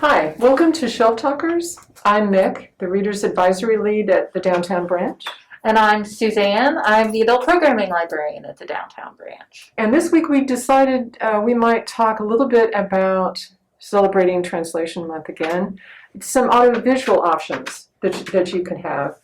Hi, welcome to Shelf Talkers. I'm Mick, the Reader's Advisory Lead at the Downtown Branch. And I'm Suzanne. I'm the Adult Programming Librarian at the Downtown Branch. And this week we decided we might talk a little bit about celebrating Translation Month again. Some audiovisual options that you can have.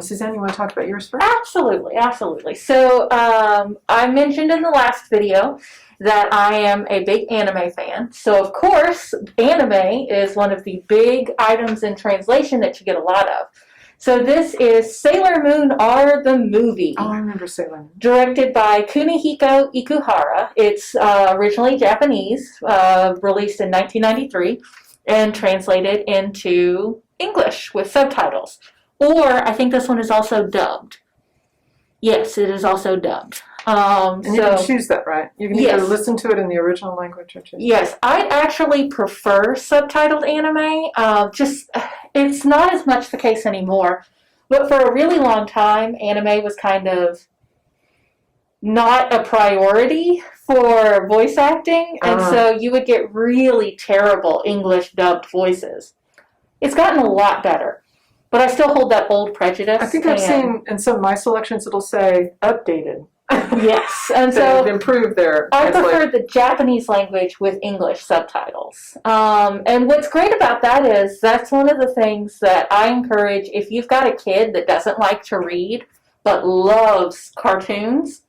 Suzanne, you want to talk about yours first? Absolutely. So I mentioned in the last video that I am a big anime fan. So of course, anime is one of the big items in translation that you get a lot of. So this is Sailor Moon R the movie. Oh, I remember Sailor Moon. Directed by Kunihiko Ikuhara. It's originally Japanese, released in 1993, and translated into English with subtitles. Or I think this one is also dubbed. Yes, it is also dubbed. And you can choose that, right? You can either listen to it in the original language or choose. Yes, I actually prefer subtitled anime. It's not as much the case anymore. But for a really long time, anime was kind of not a priority for voice acting. And so you would get really terrible English dubbed voices. It's gotten a lot better. But I still hold that old prejudice. I think I've seen in some of my selections it'll say updated. Yes, and so they've improved their I prefer the Japanese language with English subtitles. And what's great about that is that's one of the things that I encourage if you've got a kid that doesn't like to read but loves cartoons,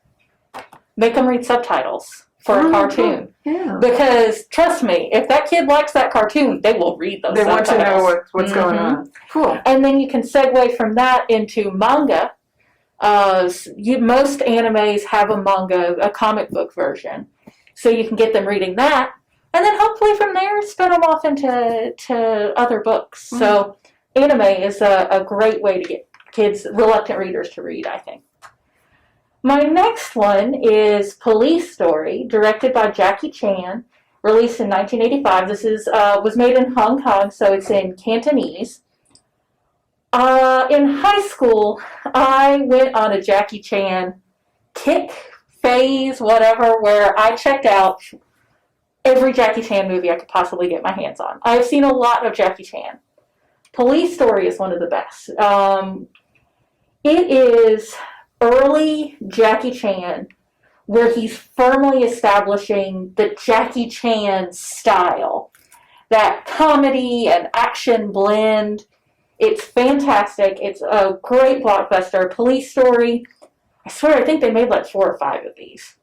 make them read subtitles for a cartoon. Yeah. Because trust me, if that kid likes that cartoon, they will read those subtitles. They want to know what's going on. Cool. And then you can segue from that into manga. Most animes have a manga, a comic book version. So you can get them reading that. And then hopefully from there, spin them off into other books. Mm-hmm. So anime is a great way to get kids, reluctant readers, to read, I think. My next one is Police Story, directed by Jackie Chan, released in 1985. This was made in Hong Kong, so it's in Cantonese. In high school, I went on a Jackie Chan kick, phase, whatever, where I checked out every Jackie Chan movie I could possibly get my hands on. I've seen a lot of Jackie Chan. Police Story is one of the best. It is early Jackie Chan, where he's firmly establishing the Jackie Chan style. That comedy and action blend. It's fantastic. It's a great blockbuster. Police Story. I swear, I think they made like 4 or 5 of these.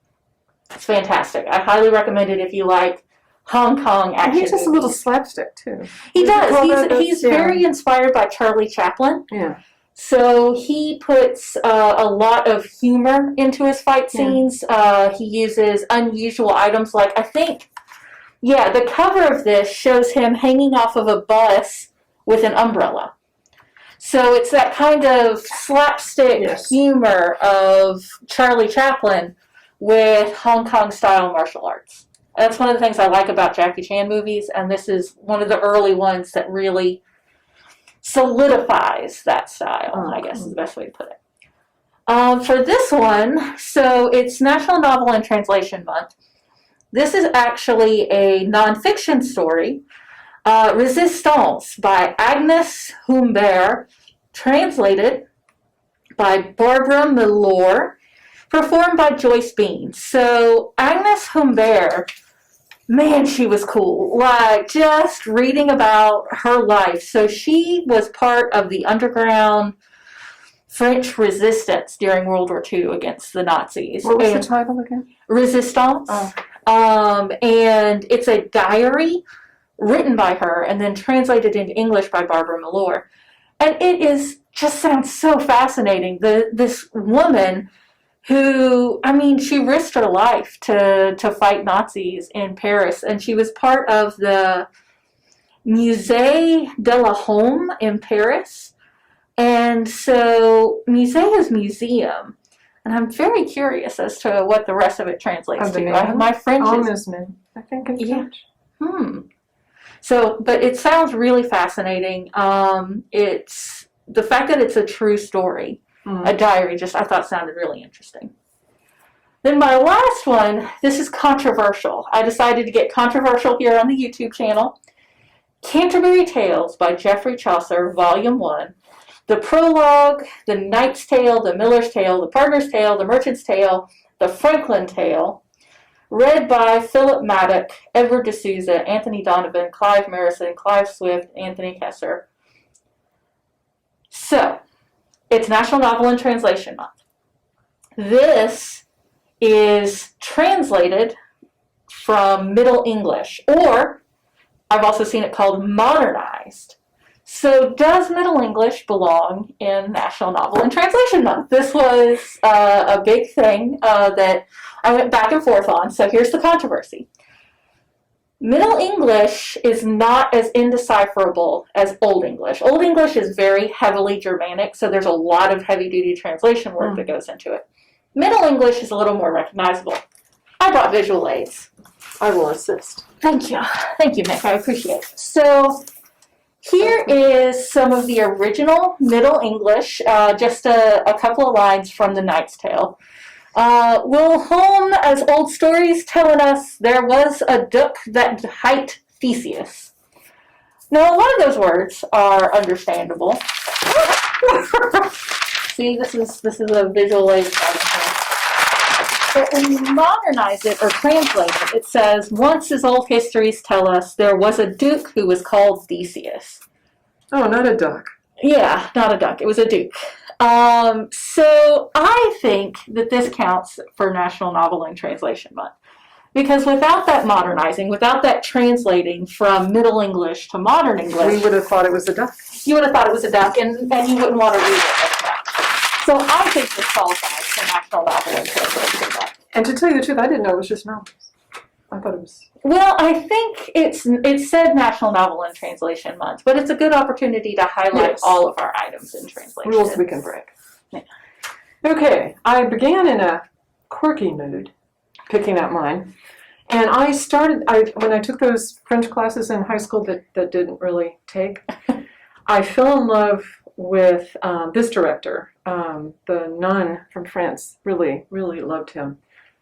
It's fantastic. I highly recommend it if you like Hong Kong action movies. He does a little slapstick, too. He does. He's very inspired by Charlie Chaplin. Yeah. So he puts a lot of humor into his fight scenes. He uses unusual items like, I think, the cover of this shows him hanging off of a bus with an umbrella. So it's that kind of slapstick humor of Charlie Chaplin with Hong Kong-style martial arts. That's one of the things I like about Jackie Chan movies, and this is one of the early ones that really solidifies that style, I guess is the best way to put it. For this one, so it's National Novel and Translation Month. This is actually a nonfiction story, Résistance by Agnes Humbert, translated by Barbara Mellow, performed by Joyce Bean. So Agnes Humbert, man, she was cool. Like, just reading about her life. So she was part of the underground French resistance during World War II against the Nazis. What was the title again? Résistance. And it's a diary written by her and then translated into English by Barbara Mellow. And it just sounds so fascinating. This woman who, she risked her life to fight Nazis in Paris. And she was part of the Musée de la Homme in Paris. And so Musée is museum. And I'm very curious as to what the rest of it translates to. My French is... I think it's French. So, but it sounds really fascinating. It's the fact that it's a true story, a diary, I thought sounded really interesting. Then my last one, this is controversial. I decided to get controversial here on the YouTube channel. Canterbury Tales by Geoffrey Chaucer, Volume 1, the prologue, the Knight's Tale, the Miller's Tale, the Partner's Tale, the Merchant's Tale, the Franklin Tale, read by Philip Madoc, Edward de Souza, Anthony Donovan, Clive Merrison, Clive Swift, Anthony Kessler. So, it's National Novel and Translation Month. This is translated from Middle English, or I've also seen it called modernized. So does Middle English belong in National Novel and Translation Month? This was a big thing that I went back and forth on, so here's the controversy. Middle English is not as indecipherable as Old English. Old English is very heavily Germanic, so there's a lot of heavy-duty translation work that goes into it. Middle English is a little more recognizable. I brought visual aids. I will assist. Thank you. Thank you, Nick. I appreciate it. So here is some of the original Middle English, just a couple of lines from The Knight's Tale. Will home as old stories telling us there was a duck that hight Theseus. Now, a lot of those words are understandable. See, this is a visual aid. But when you modernize it or translate it, it says, once as old histories tell us, there was a duke who was called Theseus. Oh, not a duck. Yeah, not a duck. It was a duke. So I think that this counts for National Novel and Translation Month. Because without that modernizing, without that translating from Middle English to modern English, We would have thought it was a duck. you would have thought it was a duck, and you wouldn't want to read it like that. So I think this qualifies for National Novel and Translation Month. And to tell you the truth, I didn't know it was just novels. I thought it was... Well, I think it said National Novel and Translation Month, but it's a good opportunity to highlight Yes. all of our items in translation. rules we can break. Yeah. Okay, I began in a quirky mood, picking out mine. And I started, when I took those French classes in high school that didn't really take, I fell in love with this director, the nun from France. Really, really loved him.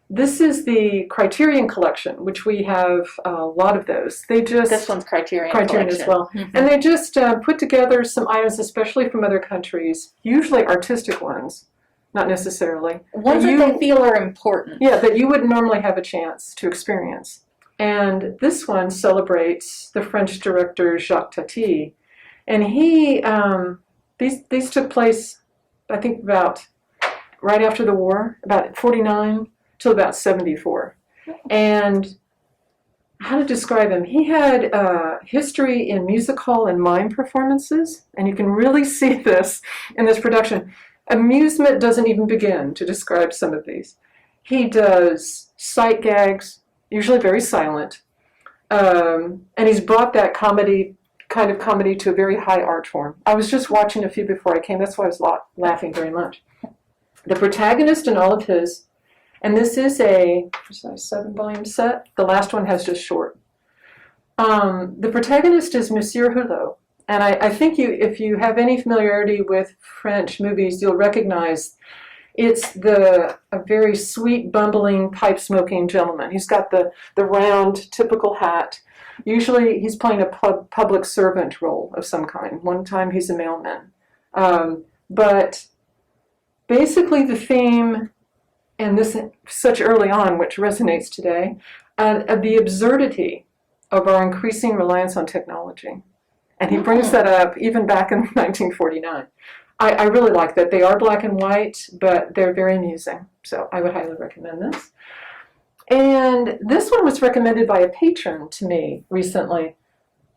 This is the Criterion Collection, which we have a lot of those. This one's Criterion Criterion Collection. as well. Mm-hmm. And they just put together some items, especially from other countries, usually artistic ones, not necessarily. Ones that they feel are important. Yeah, that you wouldn't normally have a chance to experience. And this one celebrates the French director Jacques Tati. And he, these took place, I think, about right after the war, about 49 till about 74. And how to describe him? He had history in music hall and mime performances, and you can really see this in this production. Amusement doesn't even begin to describe some of these. He does sight gags, usually very silent, and he's brought that kind of comedy to a very high art form. I was just watching a few before I came. That's why I was laughing very much. The protagonist in all of his, and this is a 7-volume set. The last one has just short. The protagonist is Monsieur Hulot. And I think if you have any familiarity with French movies, you'll recognize it's a very sweet, bumbling, pipe-smoking gentleman. He's got the round, typical hat. Usually he's playing a public servant role of some kind. One time he's a mailman. But basically the theme, and this such early on, which resonates today, the absurdity of our increasing reliance on technology. And he brings that up even back in 1949. I really like that. They are black and white, but they're very amusing. So I would highly recommend this. And this one was recommended by a patron to me recently.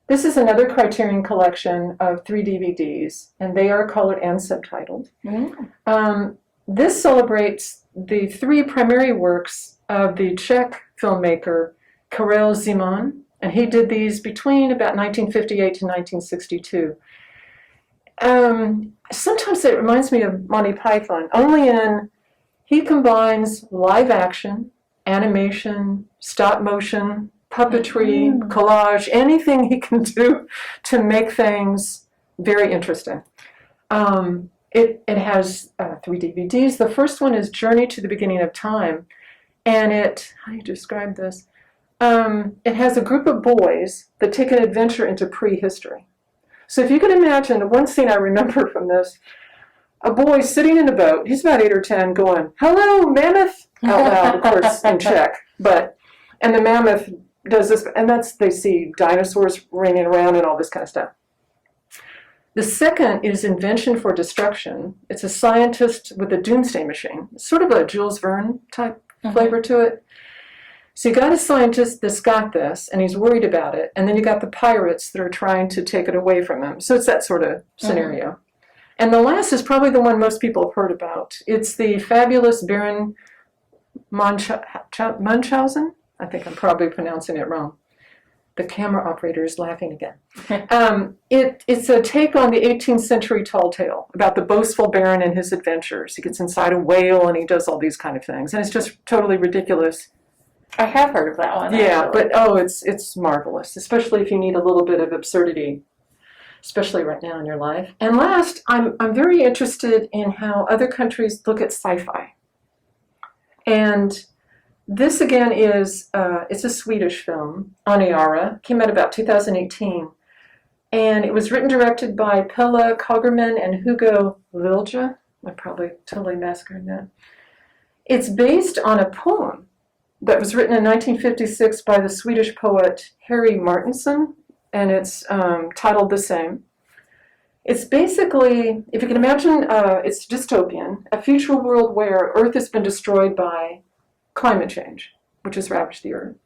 This is another Criterion Collection of 3 DVDs, and they are colored and subtitled. This celebrates the 3 primary works of the Czech filmmaker Karel Zeman, and he did these between about 1958 to 1962. Sometimes it reminds me of Monty Python, only he combines live action, animation, stop motion, puppetry, collage, anything he can do to make things very interesting. It has 3 DVDs. The first one is Journey to the Beginning of Time, and how do you describe this? it has a group of boys that take an adventure into prehistory. So if you can imagine, one scene I remember from this, a boy sitting in a boat, he's about 8 or 10, going, "Hello, mammoth," out loud, of course, in Czech. And the mammoth does this, and they see dinosaurs ringing around and all this kind of stuff. The second is Invention for Destruction. It's a scientist with a doomsday machine. It's sort of a Jules Verne type flavor to it. So you got a scientist that's got this, and he's worried about it, and then you got the pirates that are trying to take it away from him. So it's that sort of scenario. And the last is probably the one most people have heard about. It's the fabulous Baron Munchausen. I think I'm probably pronouncing it wrong. The camera operator is laughing again. It's a take on the 18th century tall tale about the boastful baron and his adventures. He gets inside a whale and he does all these kind of things. And it's just totally ridiculous. I have heard of that one. Yeah, actually. but it's marvelous, especially if you need a little bit of absurdity, especially right now in your life. And last, I'm very interested in how other countries look at sci-fi. And this again is it's a Swedish film, Ikuhara, came out about 2018, and it was written directed by Pelle Kagerman and Hugo Vilja. I probably totally massacred that. It's based on a poem that was written in 1956 by the Swedish poet Harry Martinson, and it's titled the same. It's basically, if you can imagine, it's dystopian, a future world where Earth has been destroyed by climate change, which has ravaged the Earth.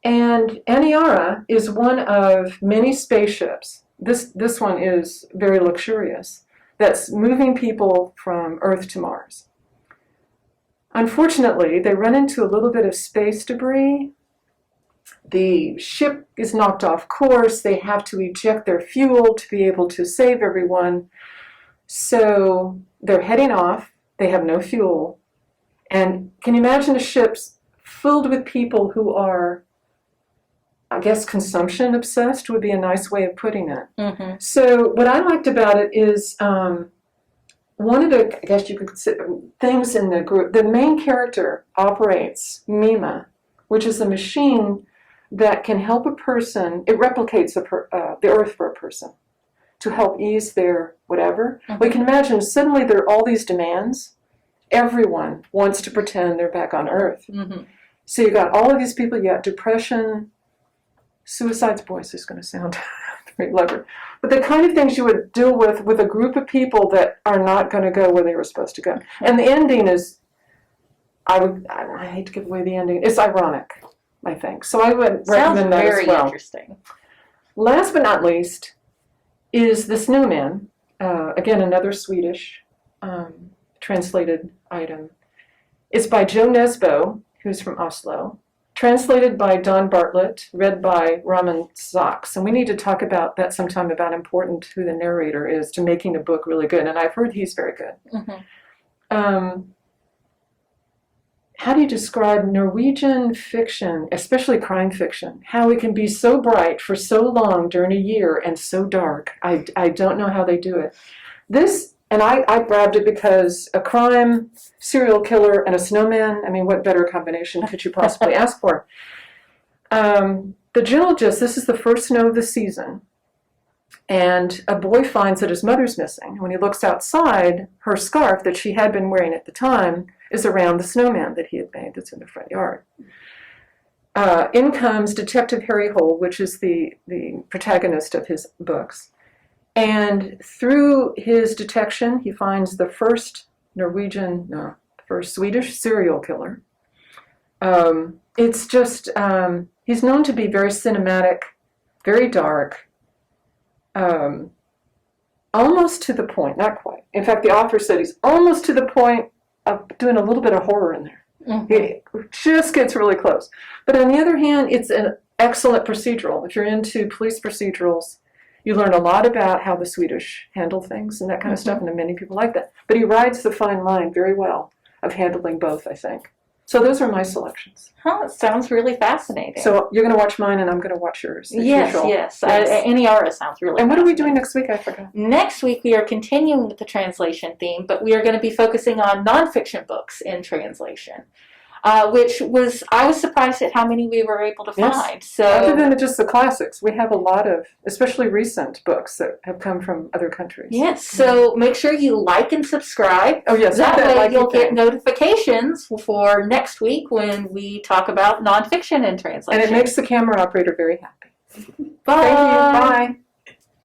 And Ikuhara is one of many spaceships. This one is very luxurious, that's moving people from Earth to Mars. Unfortunately, they run into a little bit of space debris. The ship is knocked off course. They have to eject their fuel to be able to save everyone. So they're heading off. They have no fuel. And can you imagine a ship filled with people who are, I guess, consumption obsessed would be a nice way of putting it. So what I liked about it is one of the, I guess you could say, things in the group, the main character operates Mima, which is a machine that can help a person, it replicates the Earth for a person to help ease their whatever. We can imagine suddenly there are all these demands. Everyone wants to pretend they're back on Earth. So you got all of these people, you got depression, suicide's voice is going to sound very clever. But the kind of things you would deal with a group of people that are not going to go where they were supposed to go. And the ending is, I hate to give away the ending, it's ironic, I think. So I would recommend that as well. Sounds very interesting. Last but not least is The Snowman, again another Swedish translated item. It's by Joe Nesbo, who's from Oslo, translated by Don Bartlett, read by Raman Sachs. And we need to talk about that sometime, about important who the narrator is to making a book really good. And I've heard he's very good. How do you describe Norwegian fiction, especially crime fiction? How it can be so bright for so long during a year and so dark. I don't know how they do it. This, and I grabbed it because a crime, serial killer, and a snowman, I mean, what better combination could you possibly ask for? The geologist, this is the first snow of the season, and a boy finds that his mother's missing. When he looks outside, her scarf that she had been wearing at the time is around the snowman that he had made that's in the front yard. In comes Detective Harry Hole, which is the protagonist of his books. And through his detection, he finds the first Swedish serial killer. It's just, he's known to be very cinematic, very dark, almost to the point, not quite. In fact, the author said he's almost to the point of doing a little bit of horror in there. It just gets really close. But on the other hand, it's an excellent procedural. If you're into police procedurals, you learn a lot about how the Swedish handle things and that kind of stuff, and many people like that. But he rides the fine line very well of handling both, I think. So those are my selections. It sounds really fascinating. So you're going to watch mine, and I'm going to watch yours. Yes. Ikuhara sounds really And what are we doing next week? I forgot. Next week, we are continuing with the translation theme, but we are going to be focusing on nonfiction books in translation. which I was surprised at how many we were able to Yes. find. So Other than just the classics, we have a lot of, especially recent books that have come from other countries. yes, so make sure you like and subscribe. Oh, yes. That hit way like you'll get thing. notifications for next week when we talk about nonfiction and translation. And it makes the camera operator very happy. Bye. Thank you. Bye.